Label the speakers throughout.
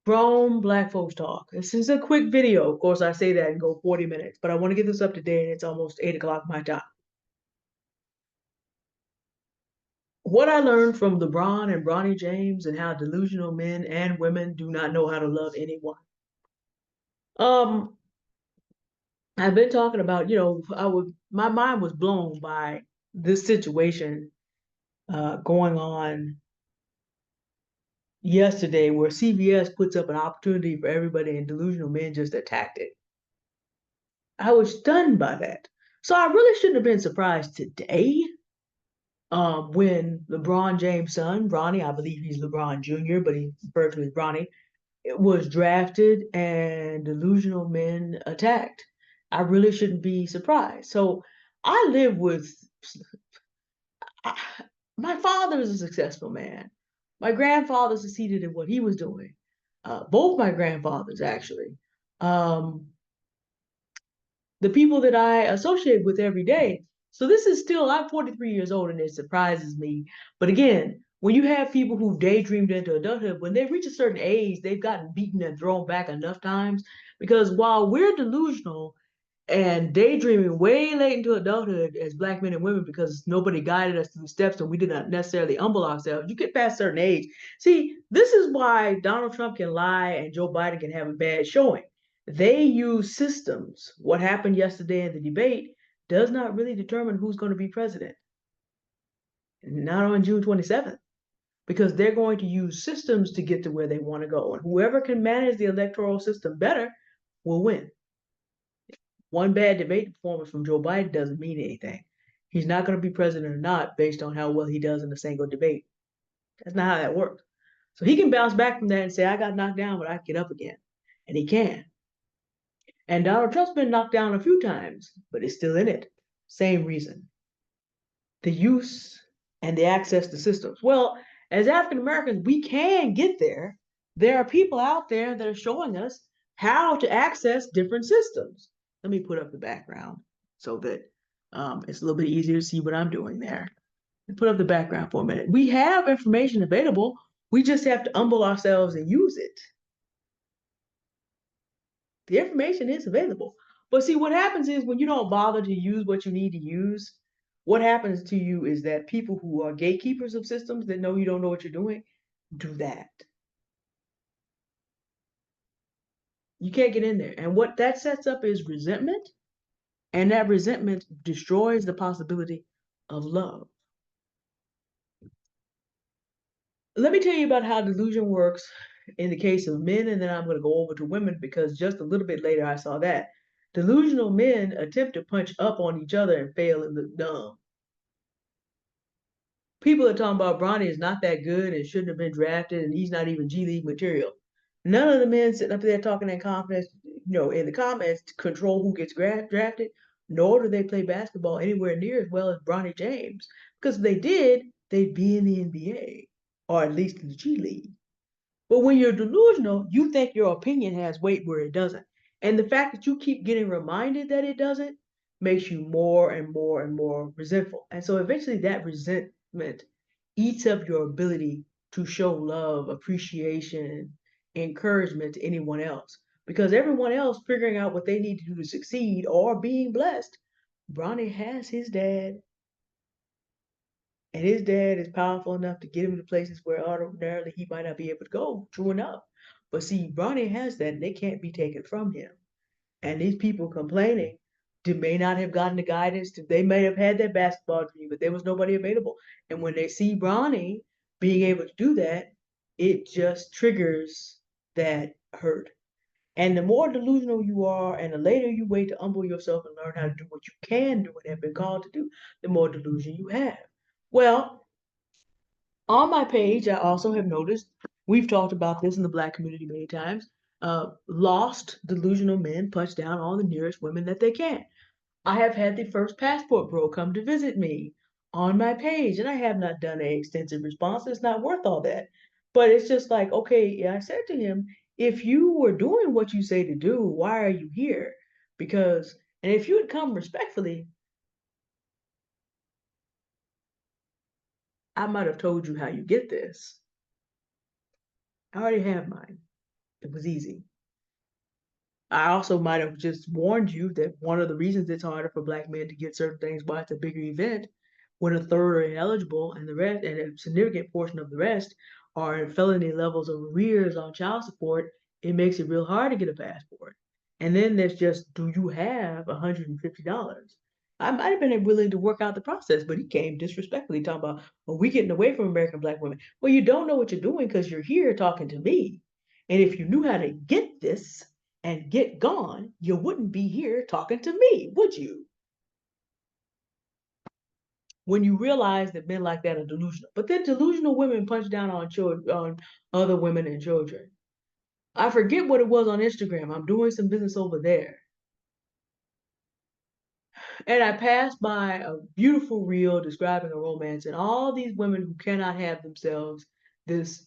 Speaker 1: Grown black folks talk. This is a quick video. Of course, I say that and go 40 minutes, but I want to get this up to date. It's almost 8 o'clock my time. What I learned from Lebron and Bronny James and how delusional men and women do not know how to love anyone. Um, I've been talking about, my mind was blown by this situation going on yesterday where CBS puts up an opportunity for everybody and delusional men just attacked it. I was stunned by that. So I really shouldn't have been surprised today when LeBron James' son, Bronny, I believe he's LeBron Jr., but he referred to as Bronny, it was drafted and delusional men attacked. I really shouldn't be surprised. So I live with I, my father is a successful man. My grandfather succeeded in what he was doing. Both my grandfathers, actually. Um, the people that I associate with every day. So this is still, I'm 43 years old and it surprises me. But again, when you have people who've daydreamed into adulthood, when they reach a certain age, they've gotten beaten and thrown back enough times. Because while we're delusional and daydreaming way late into adulthood as black men and women because nobody guided us through the steps and we did not necessarily humble ourselves, you get past a certain age. See, this is why Donald Trump can lie and Joe Biden can have a bad showing. They use systems. What happened yesterday in the debate does not really determine who's going to be president, not on June 27th, because they're going to use systems to get to where they want to go. And whoever can manage the electoral system better will win. One bad debate performance from Joe Biden doesn't mean anything. He's not going to be president or not based on how well he does in a single debate. That's not how that works. So he can bounce back from that and say, I got knocked down, but I can get up again. And he can. And Donald Trump's been knocked down a few times, but is still in it. Same reason. The use and the access to systems. Well, as African Americans, we can get there. There are people out there that are showing us how to access different systems. Let me put up the background so that it's a little bit easier to see what I'm doing there. Put up the background for a minute. We have information available. We just have to humble ourselves and use it. The information is available. But see, what happens is when you don't bother to use what you need to use, what happens to you is that people who are gatekeepers of systems that know you don't know what you're doing do that. You can't get in there. And what that sets up is resentment, and that resentment destroys the possibility of love. Let me tell you about how delusion works in the case of men, and then I'm going to go over to women because just a little bit later I saw that. Delusional men attempt to punch up on each other and fail and look dumb. People are talking about Bronny is not that good and shouldn't have been drafted, and he's not even G League material. None of the men sitting up there talking in confidence, in the comments to control who gets drafted, nor do they play basketball anywhere near as well as Bronny James. Because if they did, they'd be in the NBA or at least in the G League. But when you're delusional, you think your opinion has weight where it doesn't. And the fact that you keep getting reminded that it doesn't makes you more and more and more resentful. And so eventually that resentment eats up your ability to show love, appreciation, encouragement to anyone else. Because everyone else figuring out what they need to do to succeed or being blessed, Bronny has his dad, and his dad is powerful enough to get him to places where ordinarily he might not be able to go. True enough. But see, Bronny has that, and they can't be taken from him. And these people complaining they may not have gotten the guidance. They may have had that basketball dream, but there was nobody available. And when they see Bronny being able to do that, it just triggers that hurt. And the more delusional you are, and the later you wait to humble yourself and learn how to do what you can do and have been called to do, the more delusion you have. Well, on my page, I also have noticed, we've talked about this in the Black community many times, lost delusional men punch down all the nearest women that they can. I have had the first passport bro come to visit me on my page, and I have not done an extensive response. It's not worth all that. But it's just like, okay, I said to him, if you were doing what you say to do, why are you here? Because, and if you had come respectfully, I might have told you how you get this. I already have mine. It was easy. I also might have just warned you that one of the reasons it's harder for Black men to get certain things, why it's a bigger event, when a third are ineligible and the rest, and a significant portion of the rest are in felony levels of arrears on child support, it makes it real hard to get a passport. And then there's just, do you have $150? I might have been willing to work out the process, but he came disrespectfully talking about, are we getting away from American Black women? Well, you don't know what you're doing because you're here talking to me. And if you knew how to get this, and get gone, you wouldn't be here talking to me, would you? When you realize that men like that are delusional. But then delusional women punch down on children, on other women and children. I forget what it was on Instagram. I'm doing some business over there. And I passed by a beautiful reel describing a romance, and all these women who cannot have themselves this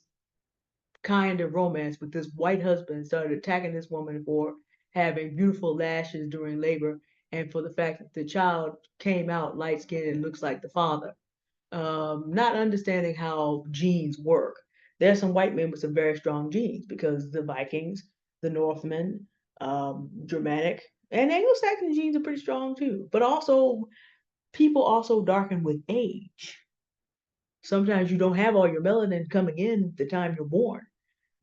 Speaker 1: kind of romance with this white husband started attacking this woman for having beautiful lashes during labor and for the fact that the child came out light skinned and looks like the father. Not understanding how genes work. There's some white men with some very strong genes because the Vikings, the Northmen, Germanic, and Anglo-Saxon genes are pretty strong too. But also, people also darken with age. Sometimes you don't have all your melanin coming in the time you're born.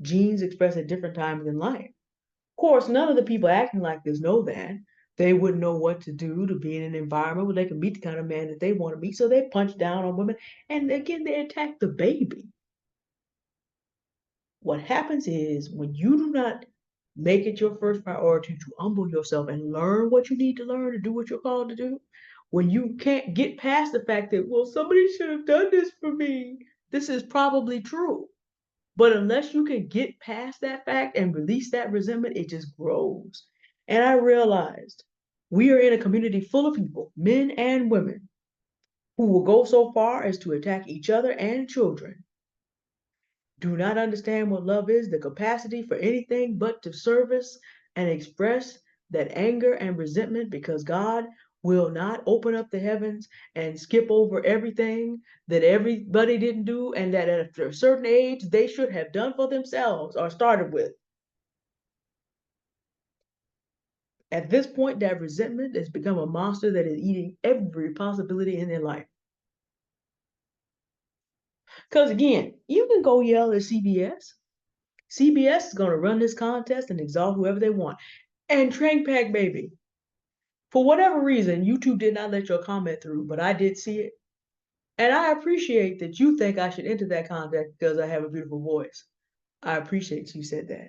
Speaker 1: Genes express at different times in life. Of course, none of the people acting like this know that. They wouldn't know what to do to be in an environment where they can meet the kind of man that they want to meet. So they punch down on women. And again, they attack the baby. What happens is when you do not make it your first priority to humble yourself and learn what you need to learn to do what you're called to do, when you can't get past the fact that, well, somebody should have done this for me, this is probably true. But unless you can get past that fact and release that resentment, it just grows. And I realized we are in a community full of people, men and women, who will go so far as to attack each other and children, do not understand what love is, the capacity for anything but to service and express that anger and resentment because God will not open up the heavens and skip over everything that everybody didn't do and that after a certain age they should have done for themselves or started with. At this point, that resentment has become a monster that is eating every possibility in their life. Because again, you can go yell at CBS. CBS is going to run this contest and exalt whoever they want. And Trank Pack Baby, for whatever reason, YouTube did not let your comment through, but I did see it. And I appreciate that you think I should enter that contest because I have a beautiful voice. I appreciate you said that.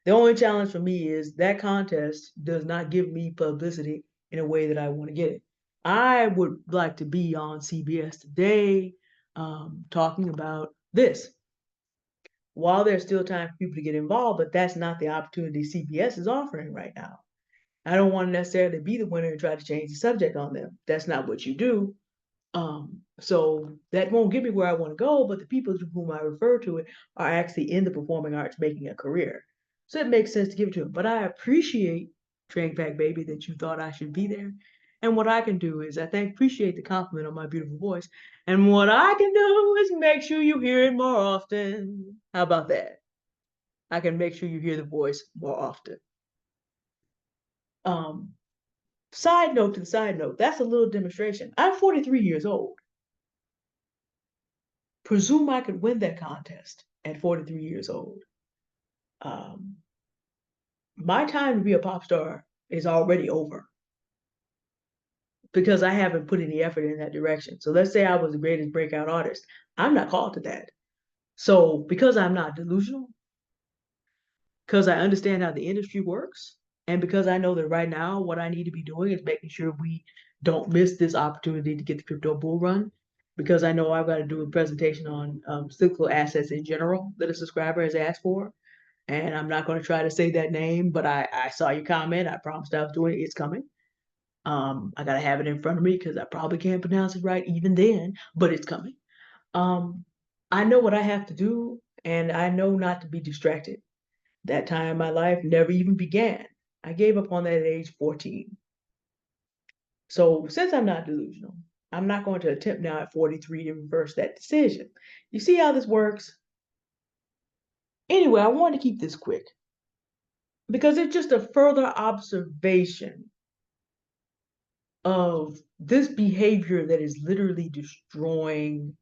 Speaker 1: The only challenge for me is that contest does not give me publicity in a way that I want to get it. I would like to be on CBS today talking about this. While there's still time for people to get involved, but that's not the opportunity CBS is offering right now. I don't want to necessarily be the winner and try to change the subject on them. That's not what you do. So that won't get me where I want to go, but the people to whom I refer to it are actually in the performing arts making a career. So it makes sense to give it to them. But I appreciate Trank Pack Baby that you thought I should be there. And what I can do is appreciate the compliment on my beautiful voice. And what I can do is make sure you hear it more often. How about that? I can make sure you hear the voice more often. Um, Side note to the side note, that's a little demonstration. I'm 43 years old. Presume I could win that contest at 43 years old. Um, my time to be a pop star is already over because I haven't put any effort in that direction. So let's say I was the greatest breakout artist. I'm not called to that. So because I'm not delusional, because I understand how the industry works, and because I know that right now what I need to be doing is making sure we don't miss this opportunity to get the crypto bull run, because I know I've got to do a presentation on cyclical assets in general that a subscriber has asked for. And I'm not going to try to say that name, but I saw your comment. I promised I was doing it. It's coming. I got to have it in front of me because I probably can't pronounce it right even then, but it's coming. Um, I know what I have to do, and I know not to be distracted. That time in my life never even began. I gave up on that at age 14. So since I'm not delusional, I'm not going to attempt now at 43 to reverse that decision. You see how this works? Anyway, I wanted to keep this quick. because it's just a further observation of this behavior that is literally destroying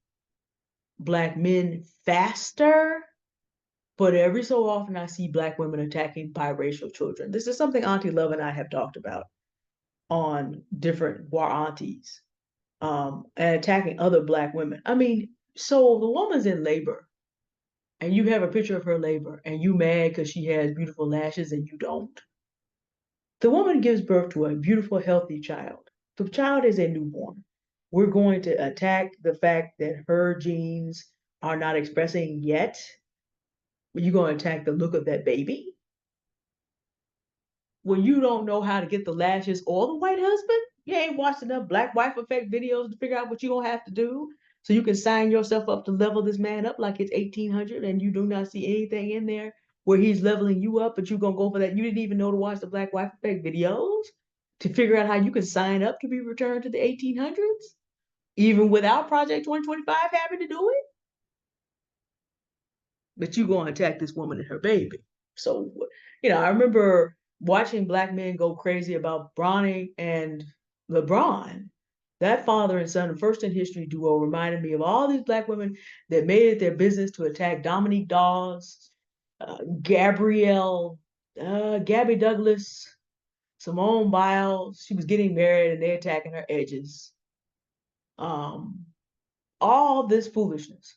Speaker 1: Black men faster. But every so often, I see Black women attacking biracial children. This is something Auntie Love and I have talked about on different War Aunties, and attacking other Black women. I mean, so the woman's in labor, and you have a picture of her labor, and you mad because she has beautiful lashes and you don't. The woman gives birth to a beautiful, healthy child. The child is a newborn. We're going to attack the fact that her genes are not expressing yet. You're going to attack the look of that baby when you don't know how to get the lashes or the white husband. You ain't watched enough Black Wife Effect videos to figure out what you're going to have to do so you can sign yourself up to level this man up like it's 1800 and you do not see anything in there where he's leveling you up, but you're going to go for that. You didn't even know to watch the Black Wife Effect videos to figure out how you can sign up to be returned to the 1800s, even without Project 2025 having to do it. But you going to attack this woman and her baby. So, I remember watching Black men go crazy about Bronny and Lebron. That father and son, first in history duo, reminded me of all these Black women that made it their business to attack Dominique Dawes, Gabrielle, Gabby Douglas, Simone Biles. She was getting married and they attacking her edges. Um, all this foolishness.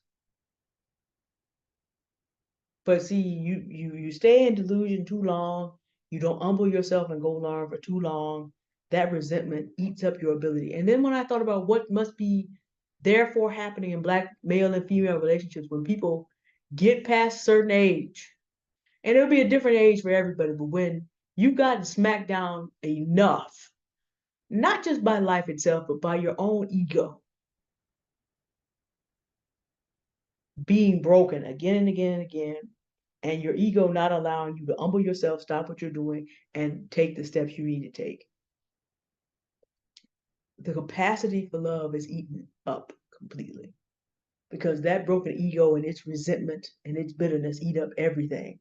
Speaker 1: But see, you stay in delusion too long, you don't humble yourself and go learn for too long, that resentment eats up your ability. And then when I thought about what must be therefore happening in Black male and female relationships when people get past a certain age, and it'll be a different age for everybody, but when you've gotten smacked down enough, not just by life itself, but by your own ego being broken again and again and again, and your ego not allowing you to humble yourself, stop what you're doing, and take the steps you need to take. The capacity for love is eaten up completely because that broken ego and its resentment and its bitterness eat up everything.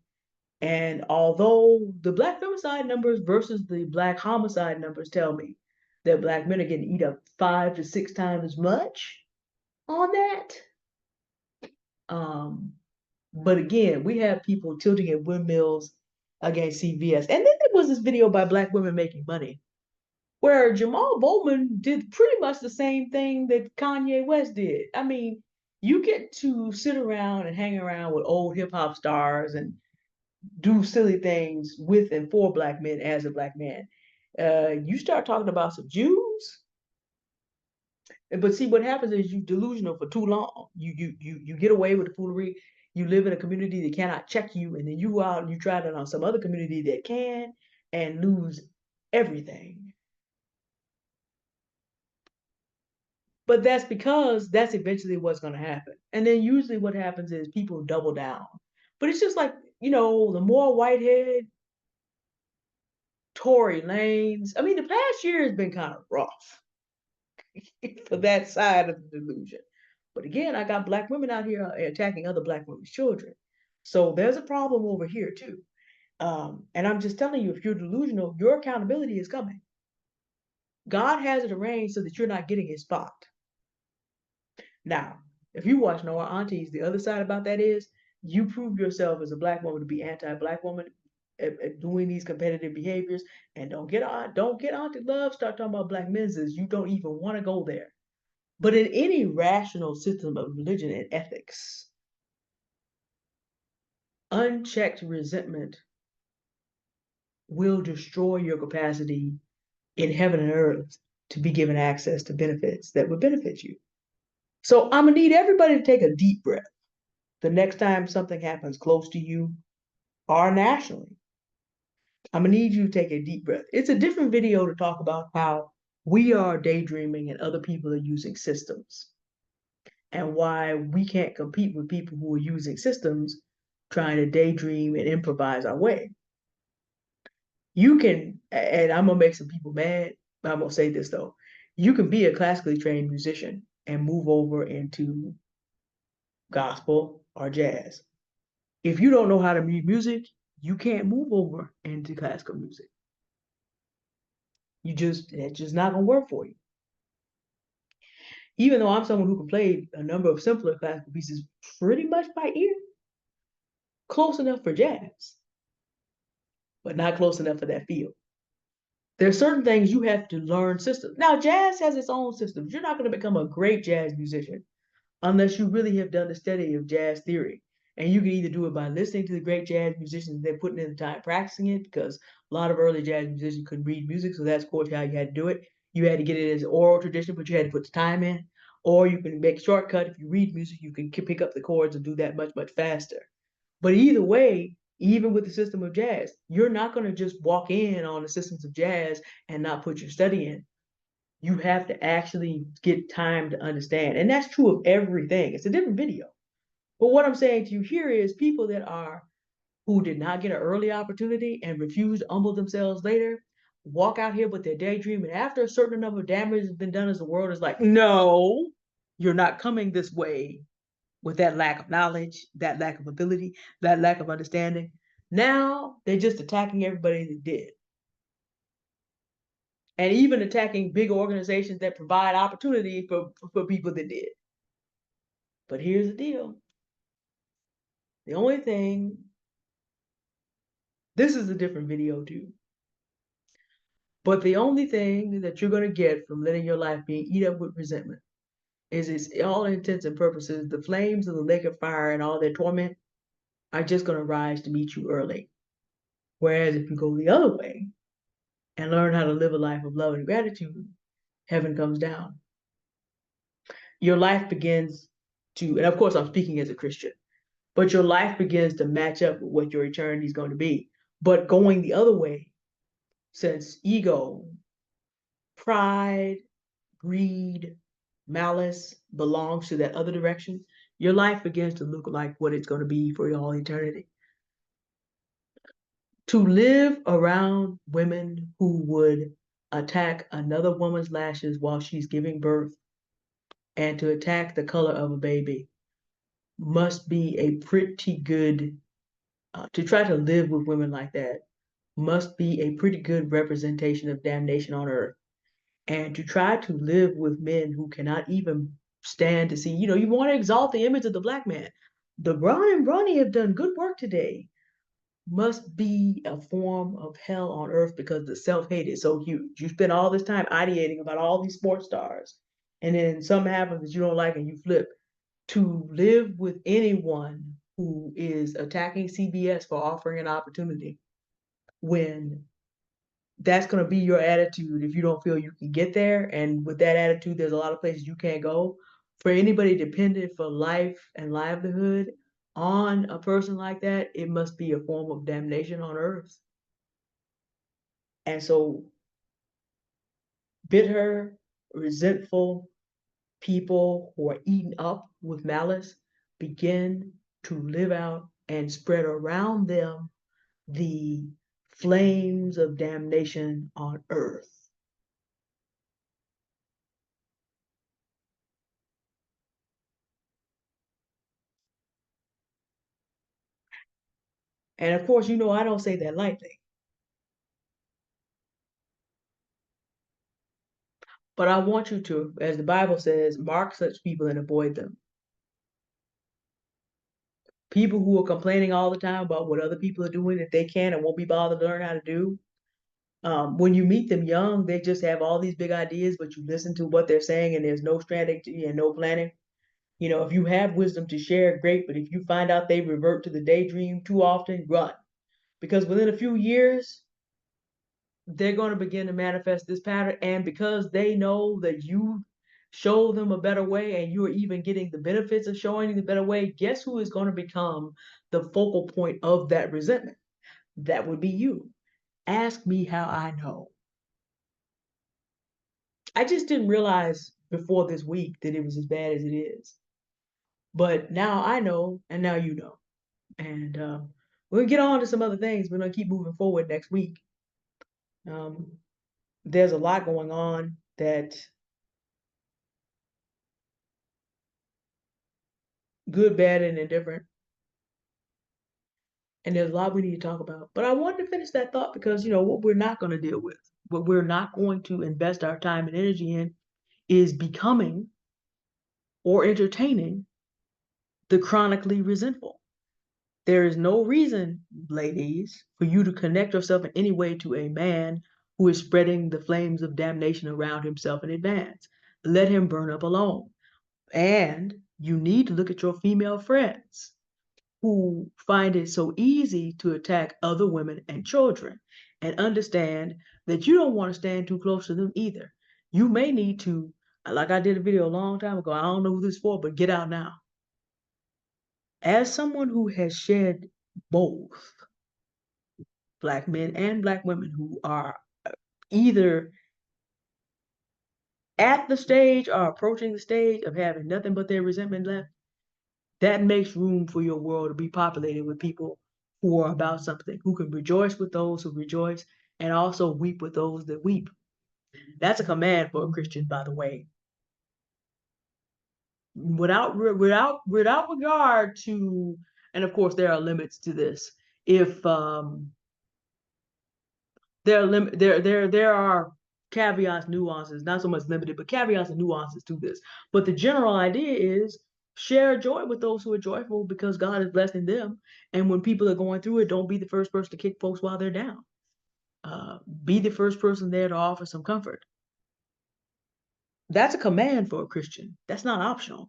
Speaker 1: And although the Black femicide numbers versus the Black homicide numbers tell me that Black men are getting eat up 5 to 6 times as much on that, um, but again, we have people tilting at windmills against CVS. And then there was this video by Black women making money where Jamal Bowman did pretty much the same thing that Kanye West did. I mean, you get to sit around and hang around with old hip hop stars and do silly things with and for Black men as a Black man. You start talking about some Jews, but see, what happens is you delusional for too long. You get away with the foolery. You live in a community that cannot check you, and then you go out and you try it on some other community that can and lose everything. But that's because that's eventually what's going to happen. And then usually what happens is people double down. But it's just like, the more whitehead, Tory Lanes. I mean, the past year has been kind of rough for that side of the delusion. But again, I got Black women out here attacking other Black women's children. So there's a problem over here too. And I'm just telling you, if you're delusional, your accountability is coming. God has it arranged so that you're not getting his spot. Now, if you watch Noah Aunties, the other side about that is you prove yourself as a Black woman to be anti-Black woman at doing these competitive behaviors, and don't get Auntie Love start talking about Black men's. You don't even want to go there. But in any rational system of religion and ethics, unchecked resentment will destroy your capacity in heaven and earth to be given access to benefits that would benefit you. So I'm gonna need everybody to take a deep breath the next time something happens close to you or nationally. I'm gonna need you to take a deep breath. It's a different video to talk about how we are daydreaming and other people are using systems and why we can't compete with people who are using systems trying to daydream and improvise our way. You can, and I'm gonna make some people mad, but I'm gonna say this though. You can be a classically trained musician and move over into gospel or jazz. If you don't know how to read music, you can't move over into classical music. It's just not gonna work for you. Even though I'm someone who can play a number of simpler classical pieces pretty much by ear, close enough for jazz, but not close enough for that feel. There are certain things you have to learn systems. Now, jazz has its own systems. You're not going to become a great jazz musician unless you really have done the study of jazz theory. And you can either do it by listening to the great jazz musicians and then putting in the time practicing it, because a lot of early jazz musicians couldn't read music, so that's of course how you had to do it. You had to get it as oral tradition, but you had to put the time in. Or you can make a shortcut. If you read music, you can pick up the chords and do that much, much faster. But either way, even with the system of jazz, you're not going to just walk in on the systems of jazz and not put your study in. You have to actually get time to understand. And that's true of everything. It's a different video. But what I'm saying to you here is people that are who did not get an early opportunity and refuse to humble themselves later walk out here with their daydream. And after a certain number of damage has been done, as the world is like, no, you're not coming this way with that lack of knowledge, that lack of ability, that lack of understanding. Now they're just attacking everybody that did. And even attacking big organizations that provide opportunity for people that did. But here's the deal. The only thing, this is a different video too. But the only thing that you're going to get from letting your life be eat up with resentment is it's all intents and purposes, the flames of the lake of fire and all their torment are just going to rise to meet you early. Whereas if you go the other way and learn how to live a life of love and gratitude, heaven comes down. Your life begins to, and of course I'm speaking as a Christian, but your life begins to match up with what your eternity is going to be. But going the other way, since ego, pride, greed, malice belongs to that other direction, your life begins to look like what it's going to be for all eternity. To live around women who would attack another woman's lashes while she's giving birth and to attack the color of a baby must be a pretty good, to try to live with women like that must be a pretty good representation of damnation on earth. And to try to live with men who cannot even stand to see, you want to exalt the image of the black man. Lebron and Bronny have done good work today. Must be a form of hell on earth because the self-hate is so huge. You spend all this time ideating about all these sports stars, and then something happens that you don't like and you flip. To live with anyone who is attacking CBS for offering an opportunity when that's going to be your attitude if you don't feel you can get there. And with that attitude, there's a lot of places you can't go. For anybody dependent for life and livelihood on a person like that, it must be a form of damnation on earth. And so bitter, resentful people who are eaten up with malice begin to live out and spread around them the flames of damnation on earth. And of course, I don't say that lightly, but I want you to, as the Bible says, mark such people and avoid them. People who are complaining all the time about what other people are doing that they can and won't be bothered to learn how to do. When you meet them young, they just have all these big ideas, but you listen to what they're saying and there's no strategy and no planning. If you have wisdom to share, great, but if you find out they revert to the daydream too often, run. Because within a few years, they're going to begin to manifest this pattern. And because they know that you show them a better way and you're even getting the benefits of showing the better way, guess who is going to become the focal point of that resentment? That would be you. Ask me how I know. I just didn't realize before this week that it was as bad as it is. But now I know, and now you know. And we'll get on to some other things. We're going to keep moving forward next week. Um, there's a lot going on that good, bad, and indifferent. And there's a lot we need to talk about. But I wanted to finish that thought because, what we're not going to deal with, what we're not going to invest our time and energy in is becoming or entertaining the chronically resentful. There is no reason, ladies, for you to connect yourself in any way to a man who is spreading the flames of damnation around himself in advance. Let him burn up alone. And you need to look at your female friends who find it so easy to attack other women and children and understand that you don't want to stand too close to them either. You may need to, like I did a video a long time ago, I don't know who this is for, but get out now. As someone who has shed both Black men and Black women who are either at the stage or approaching the stage of having nothing but their resentment left, that makes room for your world to be populated with people who are about something, who can rejoice with those who rejoice and also weep with those that weep. That's a command for a Christian, by the way. Without regard to, and of course there are limits to this. If there are caveats, nuances, not so much limited, but caveats and nuances to this. But the general idea is share joy with those who are joyful because God is blessing them. And when people are going through it, don't be the first person to kick folks while they're down. Be the first person there to offer some comfort. That's a command for a Christian. That's not optional.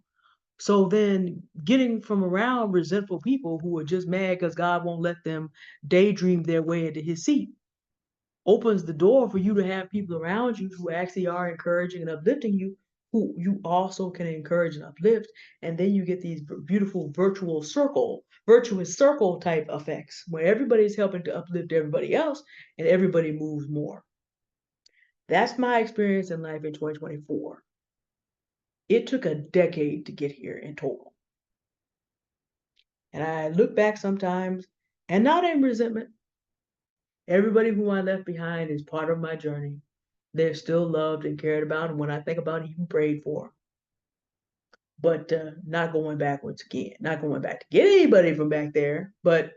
Speaker 1: So then getting from around resentful people who are just mad because God won't let them daydream their way into his seat opens the door for you to have people around you who actually are encouraging and uplifting you, who you also can encourage and uplift. And then you get these beautiful virtuous circle type effects where everybody's helping to uplift everybody else and everybody moves more. That's my experience in life in 2024. It took a decade to get here in total. And I look back sometimes, and not in resentment. Everybody who I left behind is part of my journey. They're still loved and cared about, and when I think about it, even prayed for. But not going backwards again. Not going back to get anybody from back there, but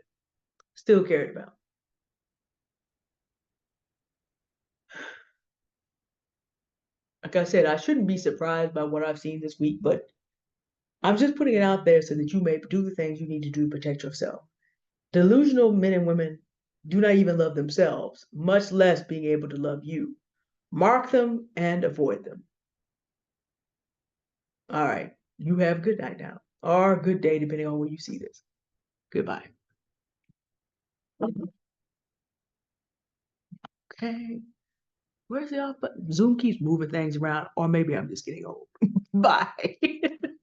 Speaker 1: still cared about. Like I said, I shouldn't be surprised by what I've seen this week, but I'm just putting it out there so that you may do the things you need to do to protect yourself. Delusional men and women do not even love themselves, much less being able to love you. Mark them and avoid them. All right. You have a good night now, or a good day, depending on when you see this. Goodbye. Okay. Where's the off button? Zoom keeps moving things around, or maybe I'm just getting old. Bye.